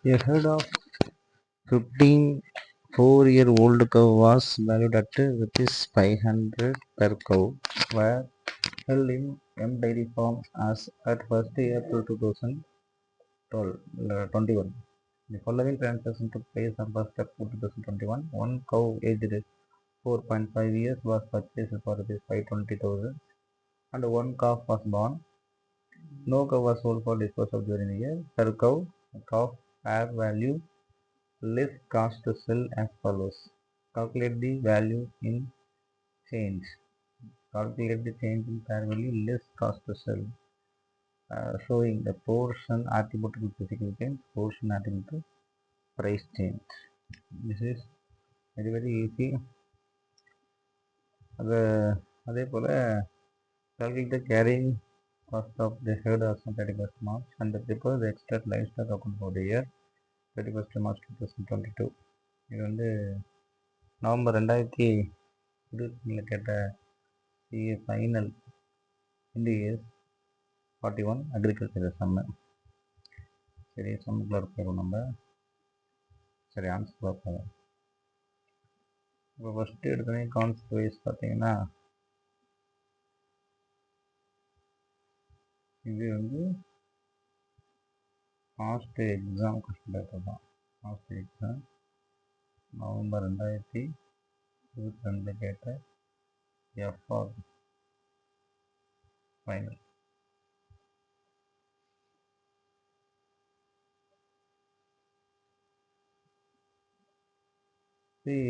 A herd of 15 4-year-old cow was valued at ₹500 per cow, were held in M Dairy Farm as at 1st April 2021. The following transaction took place on 1st April 2021. One cow aged 4.5 years was purchased for ₹520,000 and one calf was born. No cow was sold for disposal during the year. Per cow, calf fair value less cost to sell as follows. Calculate the value in change. Calculate the change in fair value less cost to sell. Showing the portion attributable to physical change, portion attributable to price change. This is very easy. அதே போல் calculate the carrying cost of the herd as on 31st March and prepare the extract livestock account for the year 31st March 2022. இது வந்து November 2022 கேட்ட CA final இண்டிஎஸ் 41 agriculture சம்மு. சரி, சம்முக்குள்ள இருப்போம் நம்ம. சரி, answer பார்ப்போம். இப்போ ஃபஸ்ட்டு எடுத்தோடனே கான்செப்ட் வைஸ் பார்த்தீங்கன்னா இது வந்து பாஸ்ட் எக்ஸாம் கொஸ்டின் பேப்பர் தான். பாஸ்ட் எக்ஸாம் நவம்பர் 2022 கேட்ட FR final. The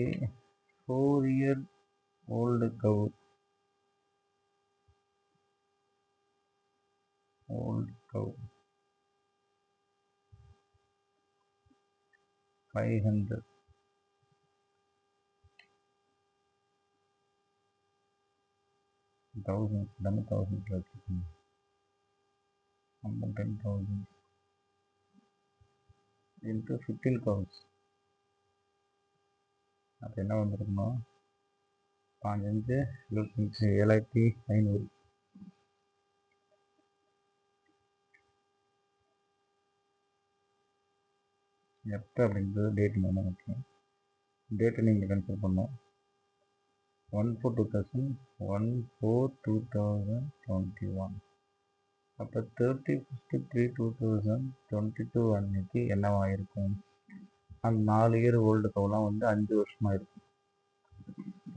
4-year-old cow $500 10,000 10,000 into 15 cows. அப்போ என்ன வந்துருக்கணும்? 5 7,500. எப்போ அப்படின்றது டேட் மூணு முக்கியம். டேட்டை நீங்கள் கன்சிடர் பண்ணோம். 1/4/2021. அப்போ 31/3/2022 அன்னைக்கு என்னவா இருக்கும்? அந்த 4 இயர் ஓல்டு கவுலாம் வந்து 5 வருஷமாக இருக்கும்.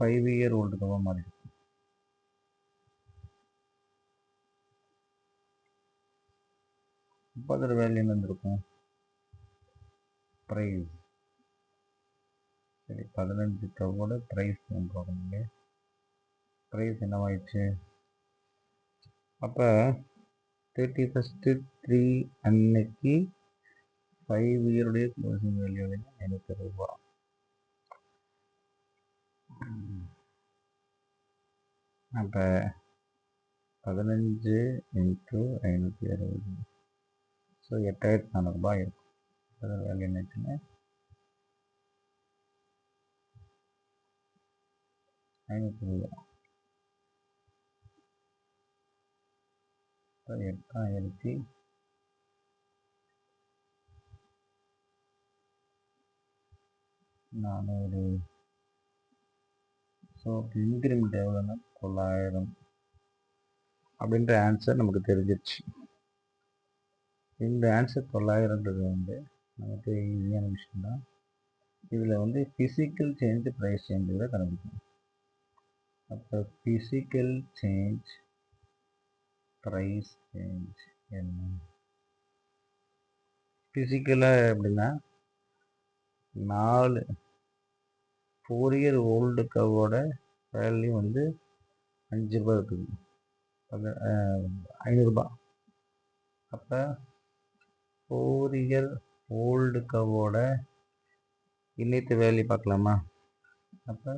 5 இயர் ஓல்டு கவாக மாறி இருக்கும். இப்போ அதோட வேல்யூ என்ன இருந்திருக்கும்? ப்ரைஸ். சரி, 15 கவோட ப்ரைஸ் பார்க்கணுங்க. ப்ரைஸ் என்னவாயிடுச்சு? அப்போ 31/3 அன்னைக்கு 5 இயருடைய க்ளோசிங் வேல்யூ ₹500. அப்போ 15 × 560. ஸோ ₹8,400 இருக்கும். அதோட வேல்யூ என்னச்சுன்னா ₹500. 8,400. ஸோ இன்க்ரிமெண்ட் எவ்வளோன்னா 900 அப்படின்ற ஆன்சர் நமக்கு தெரிஞ்சிருச்சு. இந்த ஆன்சர் 900ன்றது வந்து நமக்கு ஈஸியான விஷயம் தான். இதில் வந்து ஃபிசிக்கல் சேஞ்ச் ப்ரைஸ் சேஞ்சு கூட கண்டுபிடிக்கணும். அப்போ ஃபிசிக்கல் சேஞ்ச் ப்ரைஸ் சேஞ்ச் என்ன? ஃபிசிக்கலாக எப்படின்னா 4 இயர் ஓல்டு கவோட வேல்யூ வந்து ₹5 இருக்குது. ₹500. அப்போ 4 இயர் ஓல்டு கவோட இன்னைக்கு வேல்யூ பார்க்கலாமா? அப்போ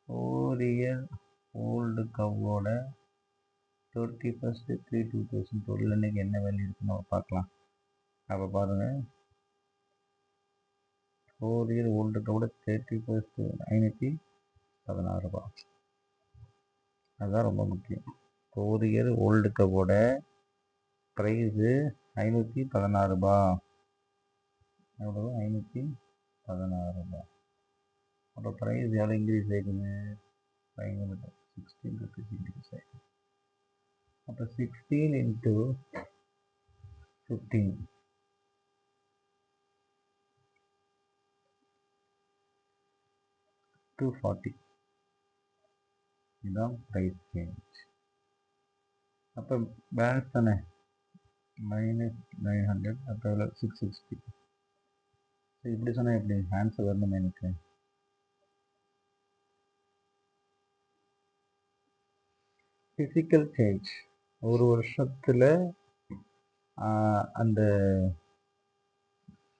4 இயர் ஓல்டு கவோட 31/3/2012 அன்னைக்கு என்ன வேல்யூ இருக்குன்னு நம்ம பார்க்கலாம். அப்போ பாருங்கள், 4 இயர் ஓல்டு கவோட 31 ₹516. அதுதான் ரொம்ப முக்கியம். 4 இயர் ஓல்டு கவோட ப்ரைஸு ₹516. எவ்வளவு 516 ரூபாய். அப்போ ப்ரைஸ் எவ்வளோ இன்க்ரீஸ் ஆகிடுது 16 rupees இன்க்ரீஸ் ஆகிடுது. அப்போ 16 into 15 240 இதுதான் ப்ரைஸ் சேஞ்ச். அப்போ பேலன்ஸ் தானே -900 அப்போ எவ்வளோ 660. ஸோ இப்படி சொன்னால் எப்படி ஆன்சர் வரணும் எனக்கு. ஃபிசிக்கல் சேஞ்ச் ஒரு வருஷத்தில் அந்த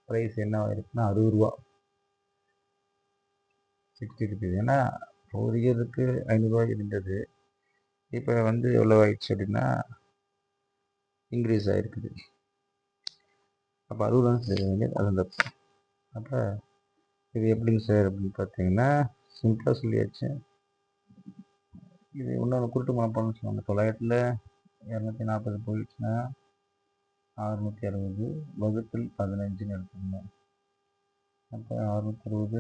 ப்ரைஸ் என்ன இருக்குன்னா 60 ரூபா 60 rupees. ஏன்னா 4 இயருக்கு 500 ரூபாய் இருந்தது, இப்போ வந்து எவ்வளோ ஆயிடுச்சு அப்படின்னா இன்க்ரீஸ் ஆகிருக்குது. அப்போ 60 தான் சரி வேண்டியது அது அந்த. அப்போ இது எப்படிங்க சார் அப்படின்னு பார்த்தீங்கன்னா சிம்பிளாக சொல்லியாச்சு. இது இன்னொன்று குருட்டு மனப்பான்னு சொல்லுவாங்க. 900ல் 240 போயிடுச்சுன்னா 660 வகுத்தல் 15ன்னு எடுத்துக்கணும். அப்போ 660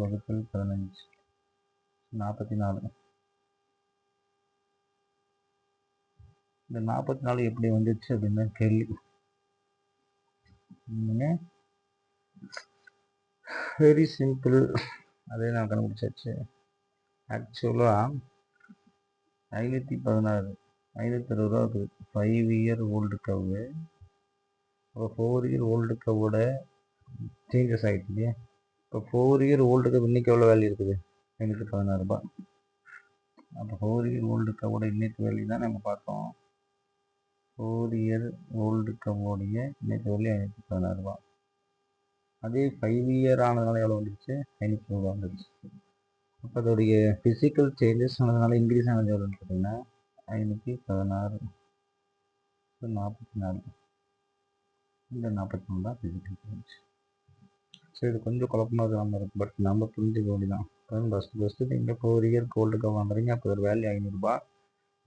வகுத்தல் 15 44. இந்த 44 எப்படி வந்துச்சு அப்படின்னு கேள்வி. வெரி சிம்பிள், அதே நான் கண்டுபிடிச்சாச்சு. ஆக்சுவலாக 516 560 ரூபா இருக்குது. 5 year ஓல்டு கவு. அப்போ 4 year ஓல்டு கவோட சேஞ்சஸ் ஆகிடுச்சு இல்லையா. இப்போ 4 year ஓல்டு கவ் இன்றைக்கி எவ்வளோ வேல்யூ இருக்குது 516 ரூபாய். அப்போ 4 year ஓல்டு கவோட இன்னைக்கு வேல்யூ தான் நம்ம பார்த்தோம். 4 year ஓல்டு கவோடைய இன்னைக்கு வேல்யூ 516 ரூபாய். அதே 5 year ஆனதுனால எவ்வளோ வந்துருச்சு 500 ரூபா வந்துருச்சு. அப்போ அதோடைய ஃபிசிக்கல் சேஞ்சஸ் ஆனதுனால இன்க்ரீஸ் ஆனது எவ்வளோன்னு பார்த்தீங்கன்னா 516 44. இந்த 44 தான் ஃபிசிக்கல் சேஞ்ச். ஸோ இது கொஞ்சம் குழப்பமாக இல்லாமல் இருக்குது, பட் நம்ம புரிஞ்சுக்க வேண்டியதான். ஃபஸ்ட்டு நீங்கள் 4 year ஓல்டு கவ் வாங்குறீங்க, அப்போ ஒரு வேல்யூ 500 ரூபா.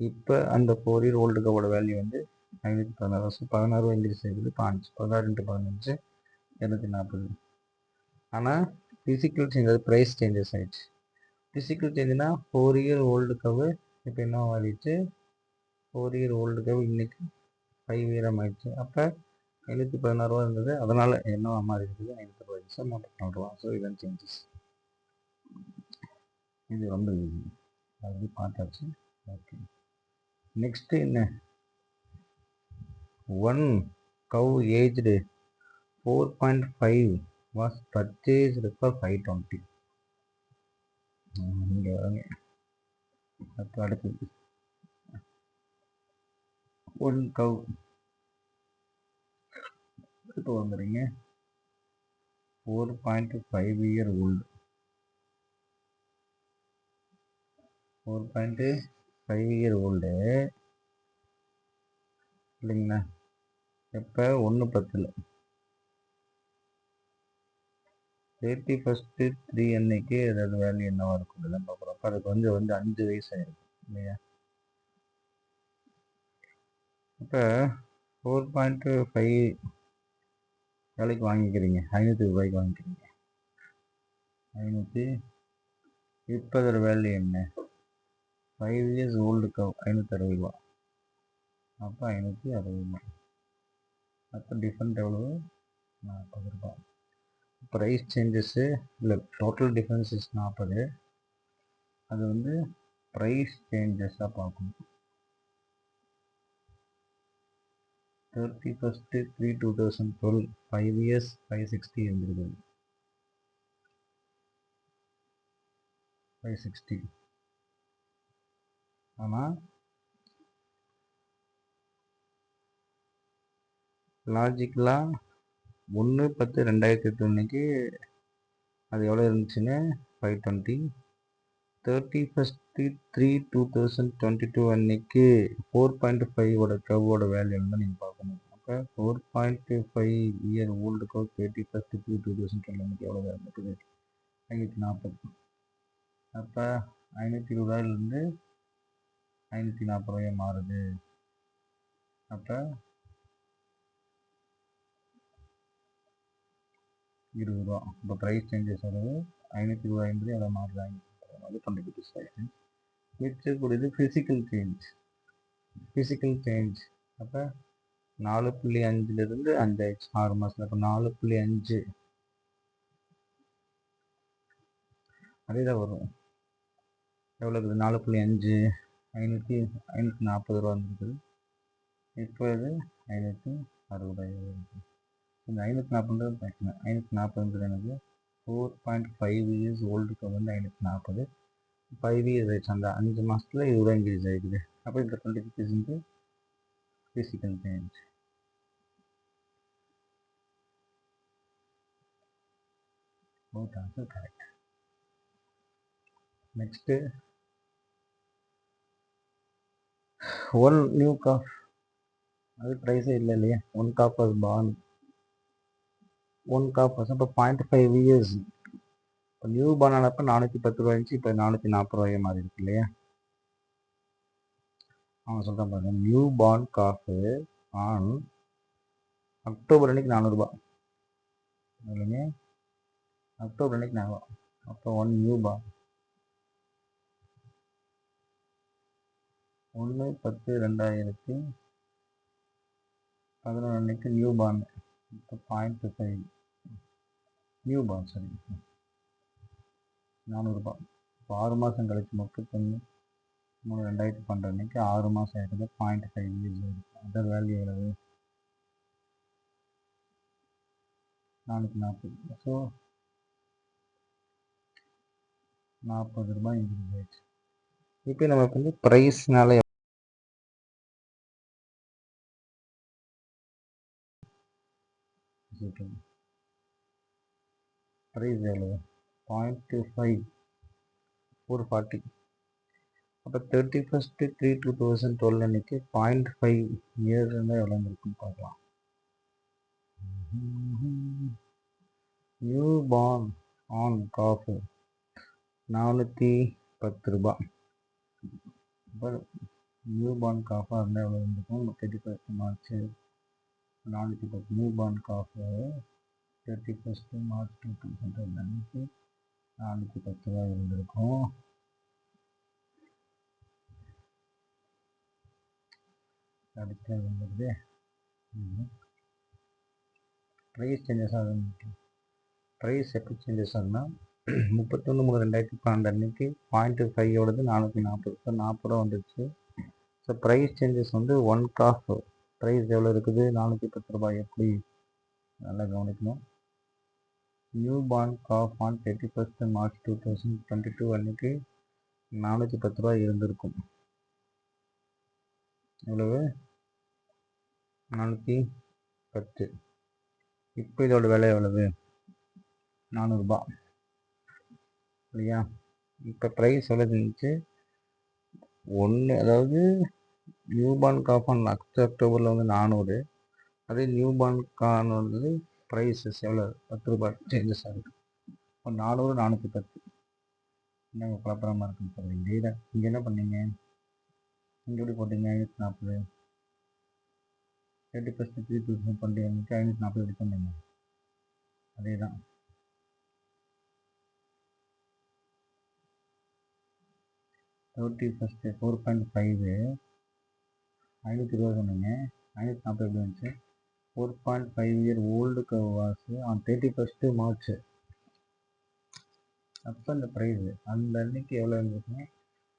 இப்போ அந்த 4 year ஓல்டு கவோட வேல்யூ வந்து 516. 16 ரூபா இன்க்ரீஸ் ஆகிடுது. 16 × 15 240. ஆனால் ஃபிசிக்கல் சேஞ்ச் அது ப்ரைஸ் சேஞ்சஸ் ஆகிடுச்சு. ஃபிசிக்கல் சேஞ்சுனா 4 year ஓல்டு கவு இப்போ என்ன மாறிடுச்சு 4 year ஓல்டு கவு இன்னைக்கு 5 year ஆகிடுச்சு. அப்போ 516 ரூபா இருந்தது, அதனால் என்னவா மாறி இருக்குது 544 ரூபா. ஸோ இதன் சேஞ்சஸ். இது ரொம்ப ஈஸி, அது பார்த்தாச்சு. ஓகே, நெக்ஸ்ட்டு என்ன, 1 cow aged 4.5 was purchased for 520. இங்கே வாங்க. அப்போ அடுத்தது 1 cow இப்போ வந்துடுங்க 4.5 year old. 4.5 year old இல்லைங்களா. எப்போ 1/10 31st 3 அன்னைக்கு ஏதாவது வேல்யூ என்னவா இருக்கும் இதெல்லாம் பார்க்குறோம். அப்போ அதுக்கு வந்து 5 வயசு ஆகிருக்கும் இல்லையா. இப்போ 4.5 வேலைக்கு வாங்கிக்கிறீங்க, 500 ரூபாய்க்கு வாங்கிக்கிறீங்க. 500 இப்போ அதோட வேல்யூ என்ன 5 years ஓல்டு கவ் 560 ரூபா. அப்போ 560 ரூபா. அப்போ டிஃப்ரெண்ட் எவ்வளவு 40 ரூபா. ப்ரைஸ் சேஞ்சஸ்ஸு இல்லை, டோட்டல் டிஃப்ரென்ஸ் இஸ் 40. அது வந்து ப்ரைஸ் சேஞ்சஸாக பார்க்கணும். 31st 3 2012 5 years 560 இருந்திருக்கு. 560. ஆனால் லாஜிக்கலாக 1/10/2008 அன்னைக்கு அது எவ்வளோ இருந்துச்சுன்னு 520. 31st 3 2022 அன்னைக்கு 4.5 கவோட வேல்யூ தான் நீங்கள் பார்க்கணும். அப்போ 4.5 year ஓல்டு கவ் 31st 3 2012 அன்னைக்கு எவ்வளோ இருக்குது 540. அப்போ 520 ரூபாயிலிருந்து 540 ரூபாய் மாறுது. அப்போ 20 ரூபா. இப்போ ப்ரைஸ் சேஞ்சஸ் ஆகுது 520 என்பது எவ்வளோ மாறுது, அது 20 மிச்சக்கூடியது ஃபிசிக்கல் சேஞ்ச். அப்போ 4.5லேருந்து 5 ஆயிடுச்சு 6 மாதத்தில். அப்போ 4.5 அதே தான் வரும். எவ்வளோ இருக்குது 4.5 540 ரூபா வந்துருக்குது. இப்போ இது 560. இந்த 540 பிரச்சனை. 540 எனக்கு 4.5 இயர்ஸ் ஓல்டுக்கு வந்து 540 5 இயர்ஸ் ஆயிடுச்சு. அந்த 5 மாதத்தில் இவ்வளோ இன்க்ரீஸ் ஆகிடுது. அப்போ இந்த 20% physical change. Both answer correct. Next one new calf, அது ப்ரைஸே இல்லை இல்லையா. 1 calf was born 1 calf was இப்போ 0.5 இயர்ஸ். இப்போ நியூ பார்ன் ஆனப்போ 410 ரூபா இருந்துச்சு, இப்போ 440 ரூபாய் மாறி இருக்கு இல்லையா. அவன் சொல்கிறான் பாருங்க, நியூ பார்ன் காஃபு ஆன் அக்டோபர் அன்னைக்கு 400 ரூபா இல்லைங்க. அக்டோபர் அன்னைக்கு 400. அப்போ 1 நியூ பார்ன் 1/10/2011 அன்னைக்கு நியூ பார்ன். இப்போ 0.5 நியூ பார்ன் சரி 400 ரூபா. இப்போ 6 மாதம் கழிச்சு 31/3/2012 அன்னைக்கு 6 மாதம் ஆகிடுது 0.5 இயர்ஸ் ஆகிடுது. அதர் வேல்யூ எவ்வளவு 440. ஸோ 40 ரூபாய் இன்க்ரீஸ் ஆயிடுச்சு. இப்போ நமக்கு வந்து ப்ரைஸ்னால ப்ரைஸ் எவ்வளவு 0.25 440. அப்போ 31/3/2012 அன்னைக்கு 0.5 இயர்ஸ் இருந்தால் எவ்வளோ இருக்குன்னு பார்க்கலாம். நியூ பார்ன் ஆன் காஃபு 410 ரூபா. இப்போ நியூ பார்ன் காஃபாக இருந்தால் எவ்வளோ இருந்திருக்கும் 31 மார்ச் 410. நியூ பார்ன் காஃபு 31 மார்ச் 2012 அன்னைக்கு 410 ரூபா இருந்திருக்கும். அடுத்து வந்துடுது ப்ரைஸ் சேஞ்சஸ் ஆகுது. ப்ரைஸ் எப்போ சேஞ்சஸ் ஆகுதுன்னா 31/3/2012 அன்னைக்கு 0.5 440. இப்போ 40 ரூபா வந்துடுச்சு. ஸோ ப்ரைஸ் சேஞ்சஸ் வந்து 1 காஃப் ப்ரைஸ் எவ்வளோ இருக்குது 410 ரூபாய். எப்படி நல்லா கவனிக்கணும். New born calf on 31 March 2022 அன்னைக்கு 410 ரூபாய் இருந்திருக்கும். எவ்வளவு 410. இப்போ இதோட விலை எவ்வளவு 400 ரூபா இல்லையா. இப்போ ப்ரைஸ் எவ்வளோ இருந்துச்சு 1, அதாவது நியூ பார்ன் காஃப் ஆன் அக்டோபரில் வந்து 400. அதே நியூ பார்ன் கான் வந்து ப்ரைஸஸ் எவ்வளோ 10 ரூபாய் சேஞ்சஸ் ஆகுது. இப்போ 400 410. என்னங்க குழப்பமாக இருக்குன்னு சொல்கிறீங்க. இதே தான் இங்கே என்ன பண்ணீங்க, இங்கே எப்படி போட்டீங்க 540. 31/3/2012 அன்னைக்கு 540 எப்படி பண்ணீங்க. அதே தான் 31 4.5 520 சொன்னீங்க. 540 எப்படி வந்துச்சு 4.5 year old Vasu on 31 March. அப்போ இந்த ப்ரைஸ் அந்த அன்னைக்கு எவ்வளோ இருந்துச்சுன்னா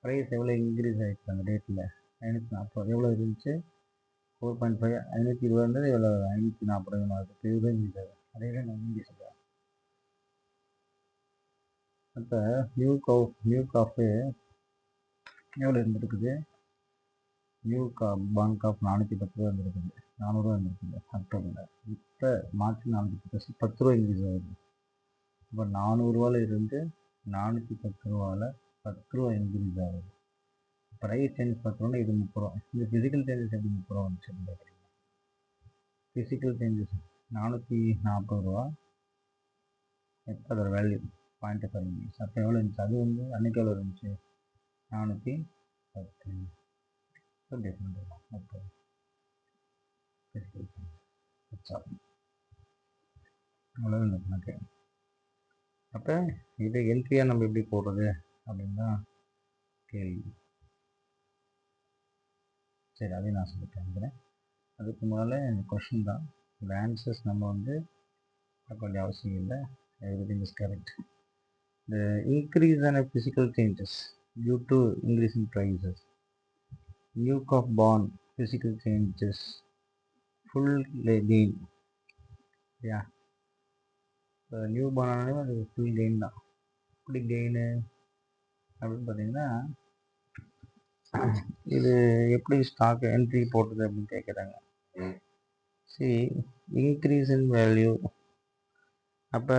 ப்ரைஸ் எவ்வளோ இன்க்ரீஸ் ஆகிடுச்சு அந்த டேட்டில் 540 எவ்வளோ இருந்துச்சு 4.5 520 இருந்தது எவ்வளோ 540 மாறுது. இதுதான் இன்க்ரீஸ் ஆகுது. அதே தான் நான் இங்கே சொல்கிறேன். இப்போ நியூ காஃபு எவ்வளோ இருந்துருக்குது நியூ பார்ன் காஃப் 410 ரூபா இருந்துருக்குது 400 ரூபா இருந்துருக்குது அக்டோபரில். இப்போ மார்ச் 410 10 ரூபா இன்க்ரீஸ் ஆகுது. இப்போ 400 ரூபாயில் இருந்து 410 ரூபாயில் 10 ரூபா இன்க்ரீஸ் ஆகுது. ப்ரைஸ் சேஞ்ச் பார்த்தோன்னா இது 30 ரூபா. இந்த ஃபிசிக்கல் சேஞ்சஸ் எப்படி 30 ரூபா வந்துச்சு. ஃபிசிக்கல் சேஞ்சஸ் 440 ரூபா. எப்போ அதோட வேல்யூ 0.5. அப்போ எவ்வளோ இருந்துச்சு அது வந்து அன்றைக்கி எவ்வளோ இருந்துச்சு 410. Different okay. ஃபிசிக்கல் சேஞ்ச் அவ்வளோ இந்த கணக்கு. அப்போ இது என்ட்ரியாக நம்ம எப்படி போடுறது அப்படின்னு தான் கேள்வி. சரி, அதையும் நான் சொல்லி காமிக்கிறேன். அதுக்கு முன்னால் இந்த கொஷின் தான். இந்த ஆன்சர்ஸ் நம்ம வந்து பார்க்க வேண்டிய அவசியம் இல்லை. Everything is correct. The increase in physical changes due to increase in prices. New of bond physical changes. Full gain. Yeah. New பானாலும் அது ஃபுல் கெயின் தான். எப்படி கெயின் அப்படின்னு பார்த்தீங்கன்னா, இது எப்படி ஸ்டாக் என்ட்ரி போட்டது அப்படின்னு கேட்குறாங்க. சரி, இன்க்ரீஸ் இன் வேல்யூ. அப்போ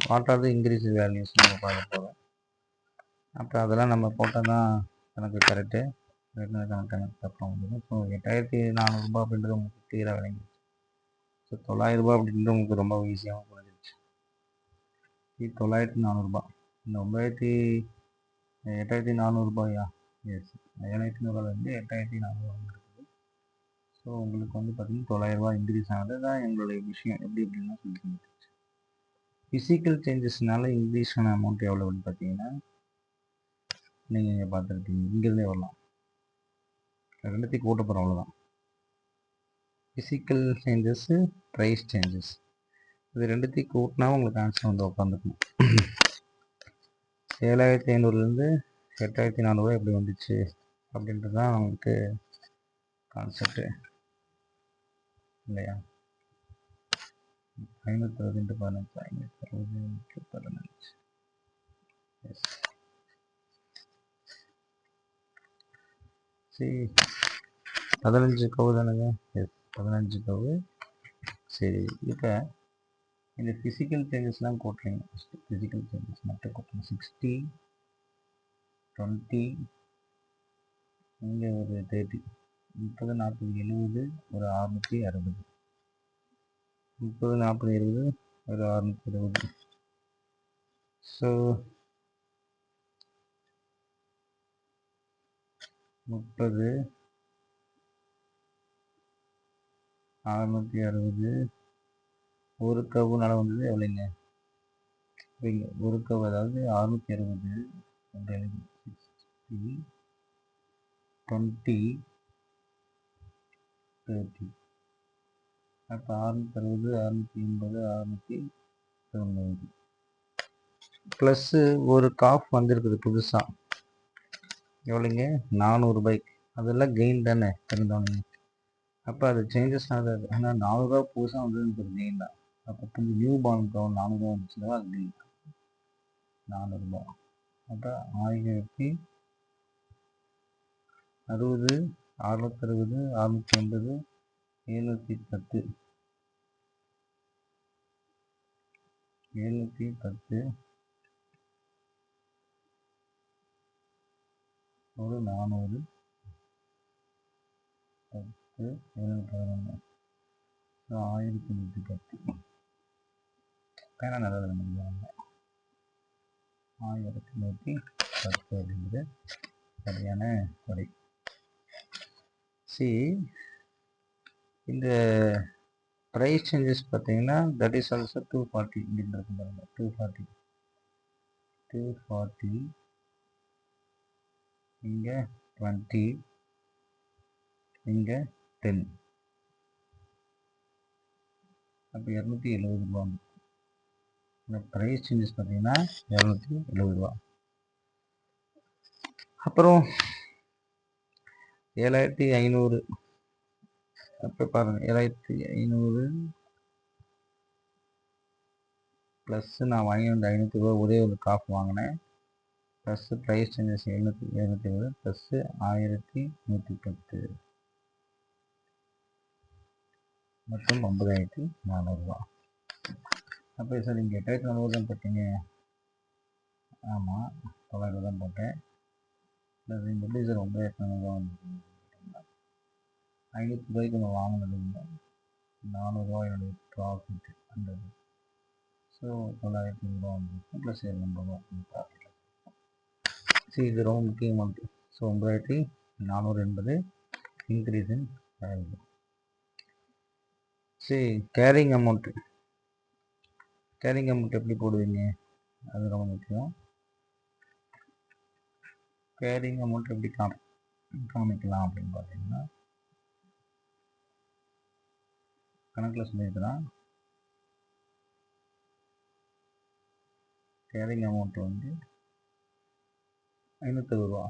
what are the increase in values நம்ம பார்க்க போகிறோம். அப்போ அதெல்லாம் நம்ம போட்டால் தான் கணக்கு கரெக்டு. கணக்கு அப்புறம் வந்து ஸோ 8400 அப்படின்றது உங்களுக்கு கிளியராக விளங்கி. ஸோ 900 ரூபா அப்படின்றது உங்களுக்கு ரொம்ப ஈஸியாகவும் புரிஞ்சிருச்சு. 9400 இந்த 8400 ரூபாயா? எஸ், 7400 8400 இருக்குது. ஸோ உங்களுக்கு வந்து பார்த்தீங்கன்னா 900 ரூபா இன்க்ரீஸ் ஆனது தான் எங்களுடைய விஷயம். எப்படி எப்படின்னா சொல்லிட்டு ஃபிசிக்கல் சேஞ்சஸ்னால இன்க்ரீஸ் ஆன அமௌண்ட் எவ்வளோன்னு பார்த்தீங்கன்னா, நீங்கள் இங்கே பார்த்துருக்கீங்க, இங்கேருந்தே வரலாம். ரெண்டுத்தையும் கூட்ட போகிறோம், அவ்வளோதான். ஃபிசிக்கல் சேஞ்சஸ்ஸு, ப்ரைஸ் சேஞ்சஸ், இது ரெண்டுத்தையும் கூட்டினா உங்களுக்கு ஆன்சர் வந்து உட்காந்துக்கணும். 7500 8400 எப்படி வந்துச்சு அப்படின்றது தான் உங்களுக்கு கான்செப்டு இல்லையா? 560 15 560 15. எஸ், சரி, 15 கவு தானுங்க. எஸ், 15 கவு. சரி, இப்போ இந்த ஃபிசிக்கல் சேஞ்சஸ்லாம் கூட்டுறீங்க. ஃபிசிக்கல் சேஞ்சஸ் மட்டும் கூட்டுறீங்க. 60 20, இங்கே ஒரு 30, 30 40 70, ஒரு 660, 30 40 20, ஒரு 620. ஸோ 30 660 ஒரு கவுனால வந்தது எவ்வளோங்க? ஒரு கவு அதாவது 660 60 20 30. அப்போ 660 680 690 ப்ளஸ்ஸு ஒரு காஃப் வந்திருக்குது புதுசாக. எவ்வளோங்க? 400 ரூபாய்க்கு. அதெல்லாம் கெயின் தானே தெரிந்தவங்க. அப்போ அது சேஞ்சஸ் ஆகாது. ஆனால் 400 ரூபா புதுசாக வந்து எனக்கு ஒரு கெயின் தான். அப்போ கொஞ்சம் நியூ பாண்ட் கவுன் 400 ரூபா வந்துச்சுன்னா அது கெயின் 400 ரூபா. அப்போ 1060 660 680 710 710 ஒரு 400 10 711 1110. பேனா நல்லது முடியாங்க. 1110 அப்படிங்கிறது சரியான கொடை. சி, இந்த ப்ரைஸ் சேஞ்சஸ் பார்த்தீங்கன்னா தட் இஸ் ஆல்சோ 240 அப்படின்னு இருக்கு பாருங்க. 240 இங்கே 20 இங்கே 10. அப்போ 270 ரூபா. இந்த ப்ரைஸ் சேஞ்சஸ் பார்த்தீங்கன்னா 270 ரூபா. அப்புறம் 7500. அப்போ பாருங்கள், 7500 ப்ளஸ்ஸு நான் வாங்கி வந்த 500 ரூபா ஒரே ஒரு காஃப் வாங்கினேன். ப்ளஸ்ஸு ப்ரைஸ் சேஞ்சஸ் 720 ப்ளஸ்ஸு 1110 மற்றும் 9400 ரூபா. அப்போ சார் இங்கே 8400 தான் போட்டீங்க. ஆமாம், 900 தான் போட்டேன். ப்ளஸ் இங்கே எப்படி சார் 9800 ரூபா வந்து 500 ரூபாய்க்கு நம்ம வாங்கினது இல்லை. 400 ரூபா என்னுடைய ப்ராஃபிட் அந்த. ஸோ 900 ரூபா வந்துருக்கு ப்ளஸ் 700 ரூபா ப்ராஃபிட். சரி, இது ரொம்ப முக்கியமானது. ஸோ 9400 என்பது இன்க்ரீஸ் இன் வேல்யூ. சரி, கேரிங் அமௌண்ட்டு கேரிங் அமௌண்ட் எப்படி போடுவீங்க, அது ரொம்ப முக்கியம். கேரிங் அமௌண்ட் எப்படி காமிக்கலாம் அப்படின்னு பார்த்தீங்கன்னா, கணக்கில் சொல்லியிருக்கலாம். கேரிங் அமௌண்ட் வந்து 560 ரூபா.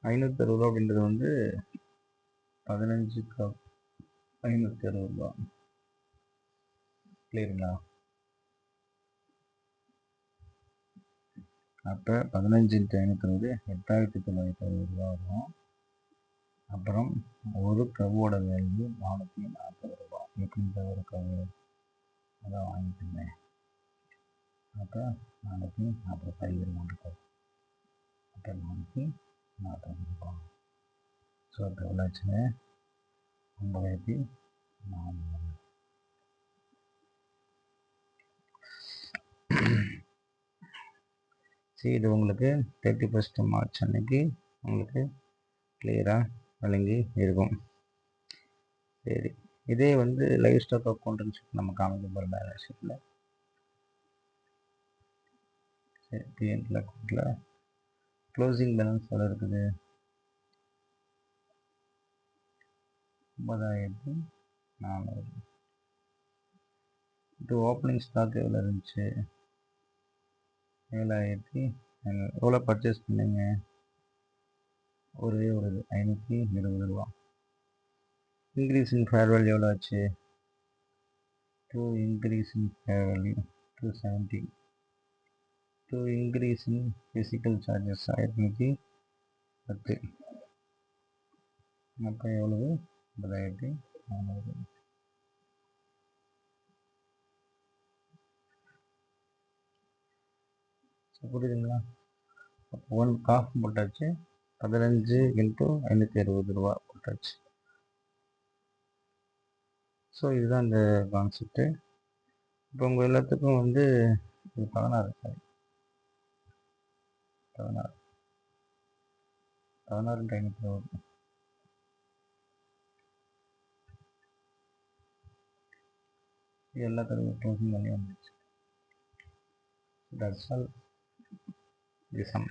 560 ரூபா அப்படின்றது வந்து 15க்கு 560 ரூபா. கிளியருங்களா? அப்போ 15x560 8,960 ரூபா வரும். அப்புறம் ஒரு கவோட வேல்யூ 440 ரூபா. எப்படி ஒரு கவு அதான் வாங்கிக்கோங்க. அப்போ 440 ரூபா. அப்போ 440 ரூபா. ஸோ இப்போ எவ்வளோ ஆச்சுங்க, 9,400. சரி, இது உங்களுக்கு 31st மார்ச் அன்னைக்கு உங்களுக்கு கிளியராக விளங்கி இருக்கும். சரி, இதே வந்து லைவ் ஸ்டாக் அக்கௌண்ட் நம்ம காமிக்க போகிற பேலன்ஸ் ஷீட்டில். சரி, பிஎன்எல் அக்கௌண்ட்டில் க்ளோசிங் பேலன்ஸ் எவ்வளோ இருக்குது, 9,400. இது ஓப்பனிங் ஸ்டாக் எவ்வளோ இருந்துச்சு, 7,500. எவ்வளோ பர்ச்சேஸ் பண்ணீங்க, ஒரே ஒரு 520 ரூபா. இன்க்ரீஸ் இன் ஃபேர் வேல்யூ எவ்வளோ ஆச்சு, 2 increase in fair value 270. 2 increase in physical charges 1,510. அப்போ எவ்வளவு, 9,400. புரியுதுங்களா? 1 காஃப் போட்டாச்சு, 15 × 560 ரூபா போட்டாச்சு. ஸோ இதுதான் இந்த கான்செப்ட்டு. இப்போ உங்கள் எல்லாத்துக்கும் வந்து இது 16 560. இது எல்லாத்துக்கும் க்ளோசிங் பண்ணி வந்துச்சு. That's all. இது சம்.